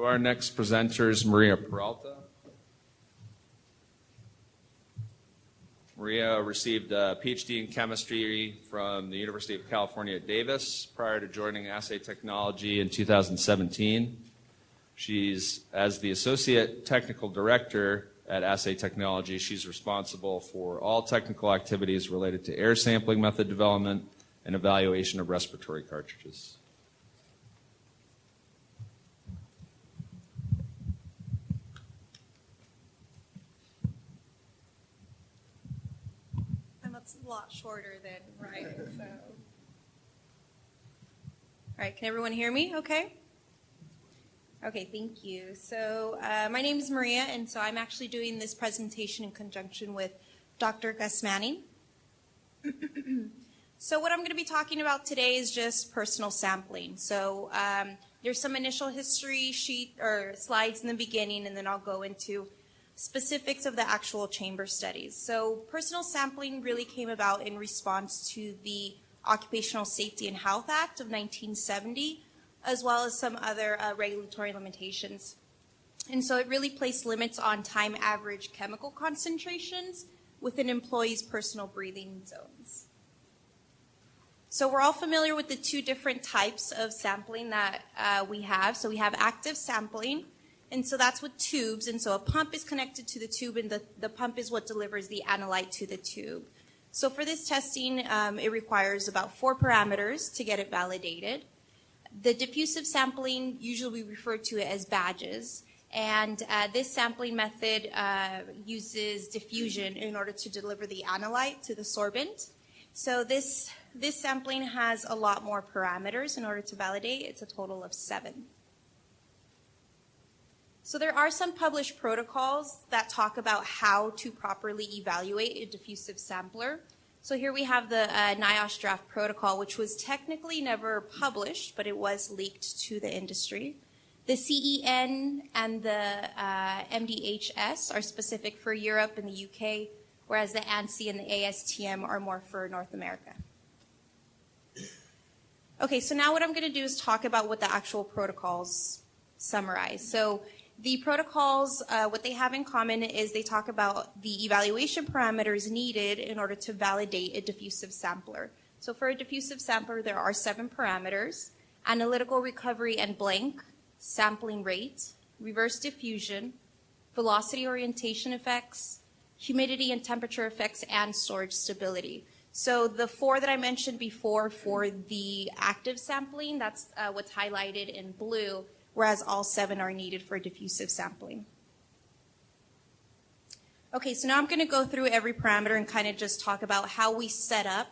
So our next presenter is Maria Peralta. Maria received a PhD in chemistry from the University of California at Davis prior to joining Assay Technology in 2017. She's, as the Associate Technical Director at Assay Technology, she's responsible for all technical activities related to air sampling method development and evaluation of respiratory cartridges. I'm a lot shorter than Ryan, so. All right, can everyone hear me okay? Okay, thank you. So my name is Maria, and so I'm actually doing this presentation in conjunction with Dr. Gus Manning. So what I'm going to be talking about today is just personal sampling. So there's some initial history sheet or slides in the beginning, and then I'll go into specifics of the actual chamber studies. So personal sampling really came about in response to the Occupational Safety and Health Act of 1970, as well as some other regulatory limitations. And so it really placed limits on time average chemical concentrations within employees' personal breathing zones. So we're all familiar with the two different types of sampling that we have. So we have active sampling, and so that's with tubes. And so a pump is connected to the tube, and the pump is what delivers the analyte to the tube. So for this testing, it requires about 4 parameters to get it validated. The diffusive sampling, usually we refer to it as badges, and this sampling method uses diffusion in order to deliver the analyte to the sorbent. So this sampling has a lot more parameters in order to validate. It's a total of 7. So there are some published protocols that talk about how to properly evaluate a diffusive sampler. So here we have the NIOSH draft protocol, which was technically never published, but it was leaked to the industry. The CEN and the MDHS are specific for Europe and the UK, whereas the ANSI and the ASTM are more for North America. Okay, so now what I'm going to do is talk about what the actual protocols summarize. So the protocols, what they have in common is they talk about the evaluation parameters needed in order to validate a diffusive sampler. So for a diffusive sampler, there are 7 parameters: analytical recovery and blank, sampling rate, reverse diffusion, velocity orientation effects, humidity and temperature effects, and storage stability. So the 4 that I mentioned before for the active sampling, that's what's highlighted in blue, whereas all 7 are needed for diffusive sampling. Okay, so now I'm going to go through every parameter and kind of just talk about how we set up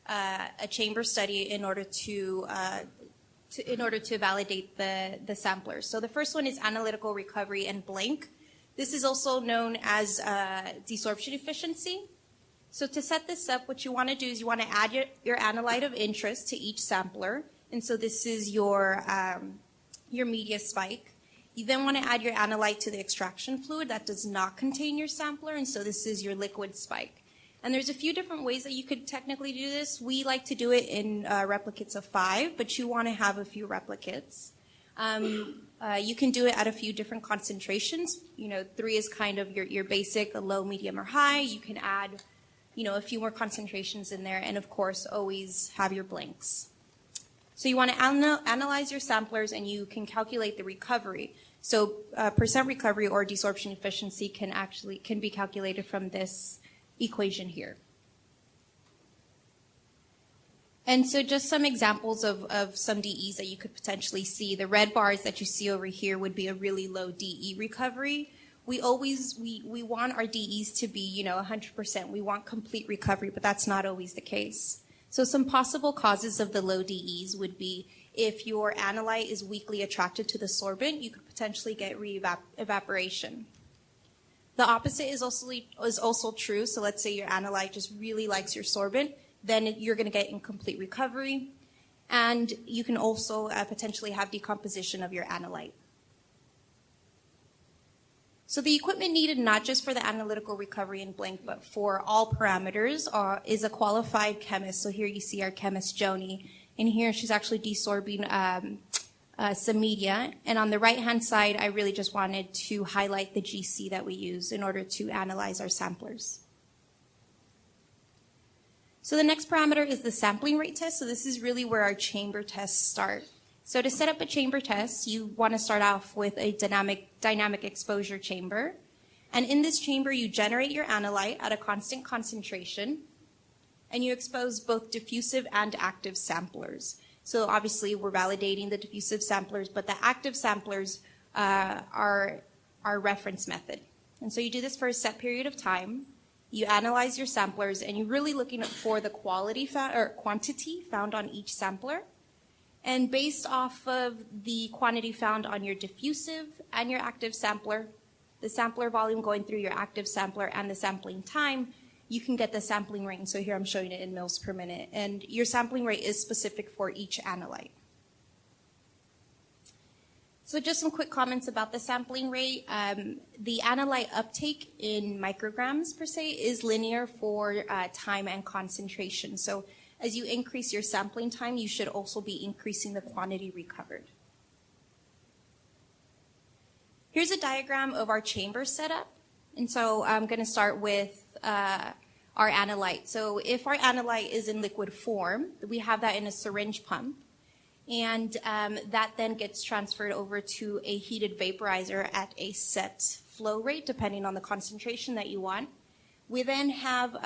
a chamber study in order to validate the samplers. So the first one is analytical recovery and blank. This is also known as desorption efficiency. So to set this up, what you want to do is you want to add your analyte of interest to each sampler. And so this is your media spike. You then want to add your analyte to the extraction fluid that does not contain your sampler, and so this is your liquid spike. And there's a few different ways that you could technically do this. We like to do it in replicates of 5, but you want to have a few replicates. You can do it at a few different concentrations. 3 is kind of your basic, a low, medium, or high. You can add, a few more concentrations in there, and of course, always have your blanks. So you want to analyze your samplers, and you can calculate the recovery. So percent recovery or desorption efficiency can be calculated from this equation here. And so just some examples of some DEs that you could potentially see. The red bars that you see over here would be a really low DE recovery. We want our DEs to be 100%. We want complete recovery, but that's not always the case. So some possible causes of the low DEs would be if your analyte is weakly attracted to the sorbent, you could potentially get evaporation. The opposite is also true. So let's say your analyte just really likes your sorbent, then you're going to get incomplete recovery. And you can also potentially have decomposition of your analyte. So the equipment needed not just for the analytical recovery and blank, but for all parameters is a qualified chemist. So here you see our chemist, Joni. In here, she's actually desorbing some media. And on the right-hand side, I really just wanted to highlight the GC that we use in order to analyze our samplers. So the next parameter is the sampling rate test. So this is really where our chamber tests start. So to set up a chamber test, you want to start off with a dynamic exposure chamber. And in this chamber, you generate your analyte at a constant concentration, and you expose both diffusive and active samplers. So obviously, we're validating the diffusive samplers, but the active samplers are our reference method. And so you do this for a set period of time. You analyze your samplers, and you're really looking for the quantity found on each sampler. And based off of the quantity found on your diffusive and your active sampler, the sampler volume going through your active sampler, and the sampling time, you can get the sampling rate. So here I'm showing it in mils per minute. And your sampling rate is specific for each analyte. So just some quick comments about the sampling rate. The analyte uptake in micrograms per se is linear for time and concentration. So as you increase your sampling time, you should also be increasing the quantity recovered. Here's a diagram of our chamber setup. And so I'm going to start with our analyte. So if our analyte is in liquid form, we have that in a syringe pump. And that then gets transferred over to a heated vaporizer at a set flow rate, depending on the concentration that you want. We then have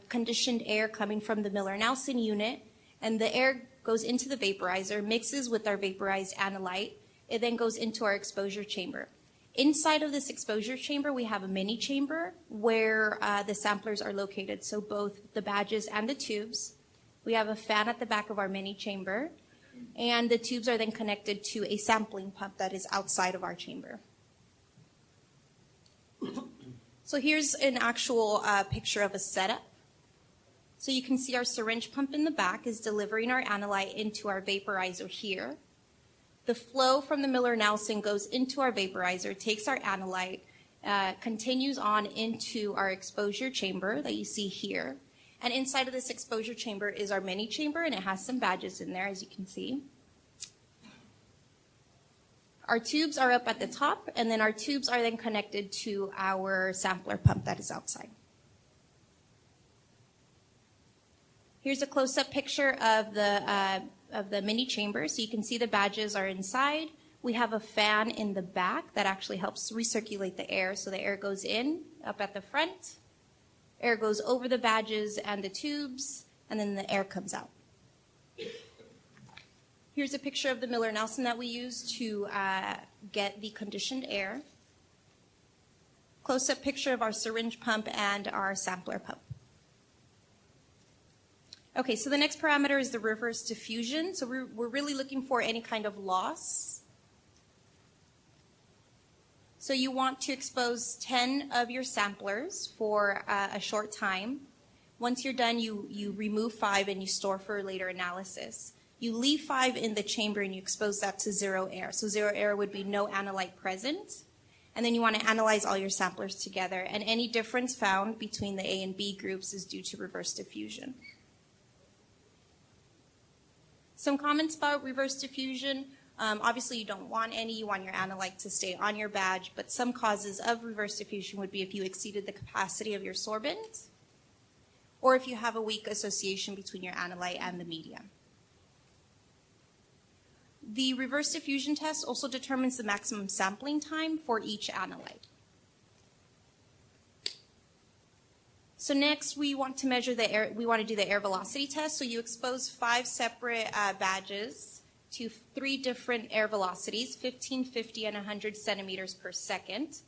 conditioned air coming from the Miller-Nelson unit, and the air goes into the vaporizer, mixes with our vaporized analyte. It then goes into our exposure chamber. Inside of this exposure chamber, we have a mini chamber where the samplers are located, so both the badges and the tubes. We have a fan at the back of our mini chamber, and the tubes are then connected to a sampling pump that is outside of our chamber. So here's an actual picture of a setup. So you can see our syringe pump in the back is delivering our analyte into our vaporizer here. The flow from the Miller-Nelson goes into our vaporizer, takes our analyte, continues on into our exposure chamber that you see here. And inside of this exposure chamber is our mini chamber, and it has some badges in there, as you can see. Our tubes are up at the top, and then our tubes are then connected to our sampler pump that is outside. Here's a close-up picture of the mini chamber. So you can see the badges are inside. We have a fan in the back that actually helps recirculate the air. So the air goes in up at the front, air goes over the badges and the tubes, and then the air comes out. Here's a picture of the Miller-Nelson that we use to get the conditioned air. Close-up picture of our syringe pump and our sampler pump. Okay, so the next parameter is the reverse diffusion. So we're really looking for any kind of loss. So you want to expose 10 of your samplers for a short time. Once you're done, you remove 5 and you store for later analysis. You leave 5 in the chamber and you expose that to 0 air. So 0 air would be no analyte present. And then you want to analyze all your samplers together. And any difference found between the A and B groups is due to reverse diffusion. Some comments about reverse diffusion. Obviously, you don't want any. You want your analyte to stay on your badge. But some causes of reverse diffusion would be if you exceeded the capacity of your sorbent, or if you have a weak association between your analyte and the medium. The reverse diffusion test also determines the maximum sampling time for each analyte. So next, we want to measure the air. We want to do the air velocity test. So you expose 5 separate badges to 3 different air velocities, 15, 50, and 100 centimeters per second.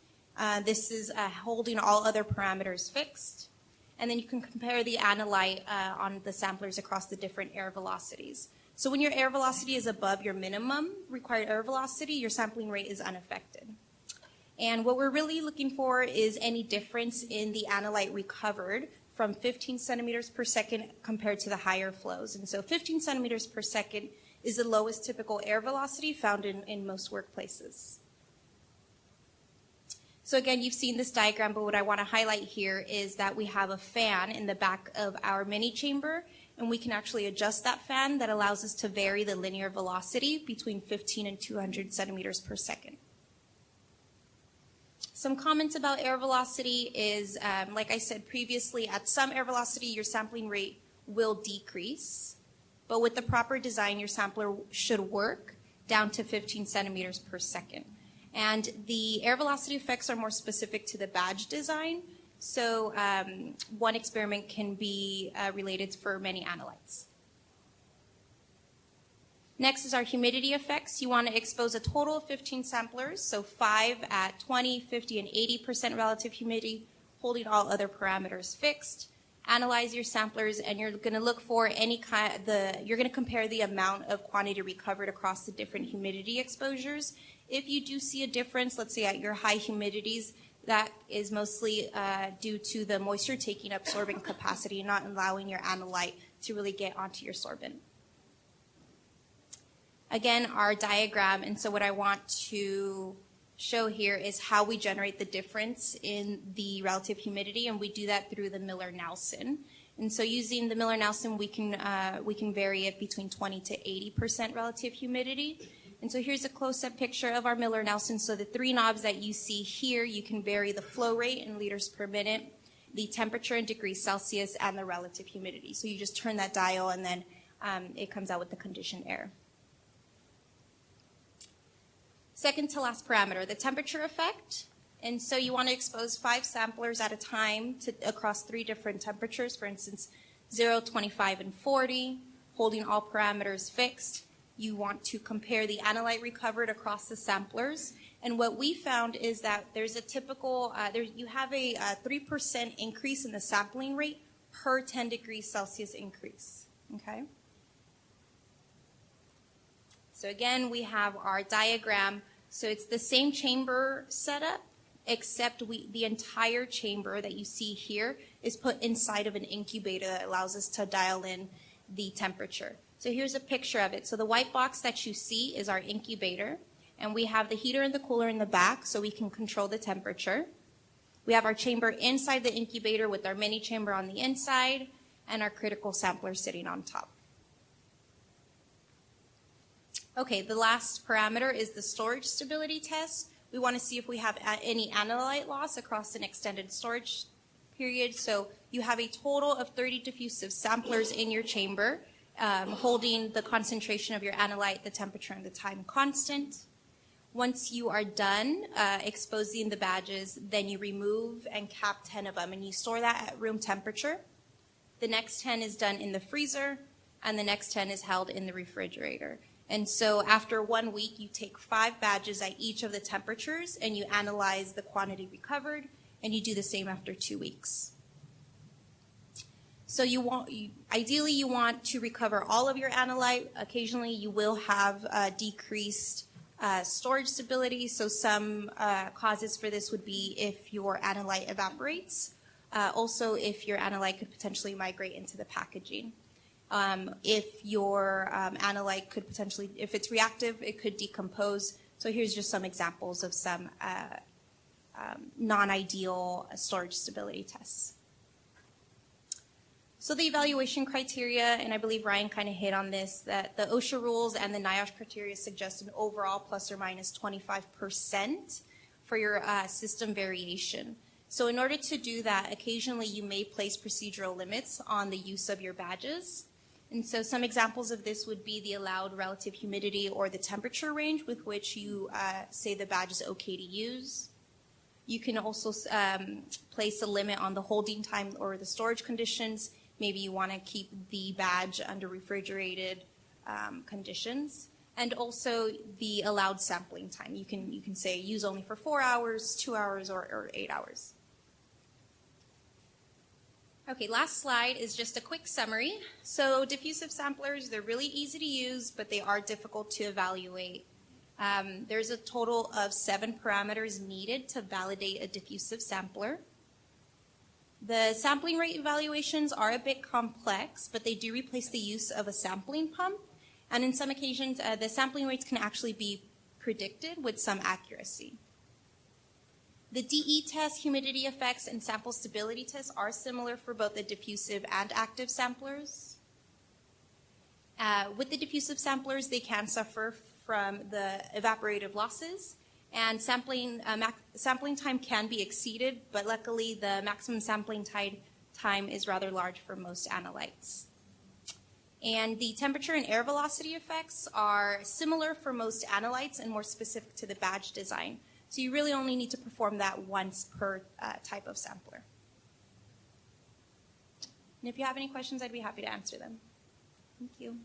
This is holding all other parameters fixed. And then you can compare the analyte on the samplers across the different air velocities. So when your air velocity is above your minimum required air velocity, your sampling rate is unaffected. And what we're really looking for is any difference in the analyte recovered from 15 centimeters per second compared to the higher flows. And so 15 centimeters per second is the lowest typical air velocity found in most workplaces. So again, you've seen this diagram, but what I want to highlight here is that we have a fan in the back of our mini chamber, and we can actually adjust that fan that allows us to vary the linear velocity between 15 and 200 centimeters per second. Some comments about air velocity is, like I said previously, at some air velocity, your sampling rate will decrease, but with the proper design, your sampler should work down to 15 centimeters per second. And the air velocity effects are more specific to the badge design. So one experiment can be related for many analytes. Next is our humidity effects. You want to expose a total of 15 samplers, so 5 at 20, 50, and 80% relative humidity, holding all other parameters fixed. Analyze your samplers, and you're going to look for you're going to compare the amount of quantity recovered across the different humidity exposures. If you do see a difference, let's say at your high humidities, that is mostly due to the moisture taking up sorbent capacity, not allowing your analyte to really get onto your sorbent. Again, our diagram, and so what I want to show here is how we generate the difference in the relative humidity, and we do that through the Miller-Nelson. And so using the Miller-Nelson, we can vary it between 20 to 80% relative humidity. And so here's a close-up picture of our Miller-Nelson. So the three knobs that you see here, you can vary the flow rate in liters per minute, the temperature in degrees Celsius, and the relative humidity. So you just turn that dial, and then it comes out with the conditioned air. Second to last parameter, the temperature effect. And so you want to expose 5 samplers at a time across 3 different temperatures, for instance, 0, 25, and 40, holding all parameters fixed. You want to compare the analyte recovered across the samplers. And what we found is that there's a typical, you have a 3% increase in the sampling rate per 10 degrees Celsius increase, okay? So again, we have our diagram. So it's the same chamber setup, except the entire chamber that you see here is put inside of an incubator that allows us to dial in the temperature. So here's a picture of it. So the white box that you see is our incubator, and we have the heater and the cooler in the back so we can control the temperature. We have our chamber inside the incubator with our mini chamber on the inside and our critical sampler sitting on top. Okay, the last parameter is the storage stability test. We want to see if we have any analyte loss across an extended storage period. So you have a total of 30 diffusive samplers in your chamber, holding the concentration of your analyte, the temperature, and the time constant. Once you are done exposing the badges, then you remove and cap 10 of them, and you store that at room temperature. The next 10 is done in the freezer, and the next 10 is held in the refrigerator. And so after 1 week, you take 5 badges at each of the temperatures, and you analyze the quantity recovered, and you do the same after 2 weeks. So ideally you want to recover all of your analyte. Occasionally you will have decreased storage stability. So some causes for this would be if your analyte evaporates. Also if your analyte could potentially migrate into the packaging. If your analyte could potentially, if it's reactive, it could decompose. So here's just some examples of some non-ideal storage stability tests. So the evaluation criteria, and I believe Ryan kind of hit on this, that the OSHA rules and the NIOSH criteria suggest an overall plus or minus 25% for your system variation. So in order to do that, occasionally you may place procedural limits on the use of your badges. And so some examples of this would be the allowed relative humidity or the temperature range with which you say the badge is okay to use. You can also place a limit on the holding time or the storage conditions. Maybe you want to keep the badge under refrigerated conditions. And also the allowed sampling time. You can say use only for 4 hours, 2 hours, or 8 hours. Okay, last slide is just a quick summary. So diffusive samplers, they're really easy to use, but they are difficult to evaluate. There's a total of 7 parameters needed to validate a diffusive sampler. The sampling rate evaluations are a bit complex, but they do replace the use of a sampling pump. And in some occasions, the sampling rates can actually be predicted with some accuracy. The DE test, humidity effects, and sample stability tests are similar for both the diffusive and active samplers. With the diffusive samplers, they can suffer from the evaporative losses, and sampling time can be exceeded, but luckily the maximum sampling time is rather large for most analytes. And the temperature and air velocity effects are similar for most analytes and more specific to the badge design. So you really only need to perform that once per type of sampler. And if you have any questions, I'd be happy to answer them. Thank you.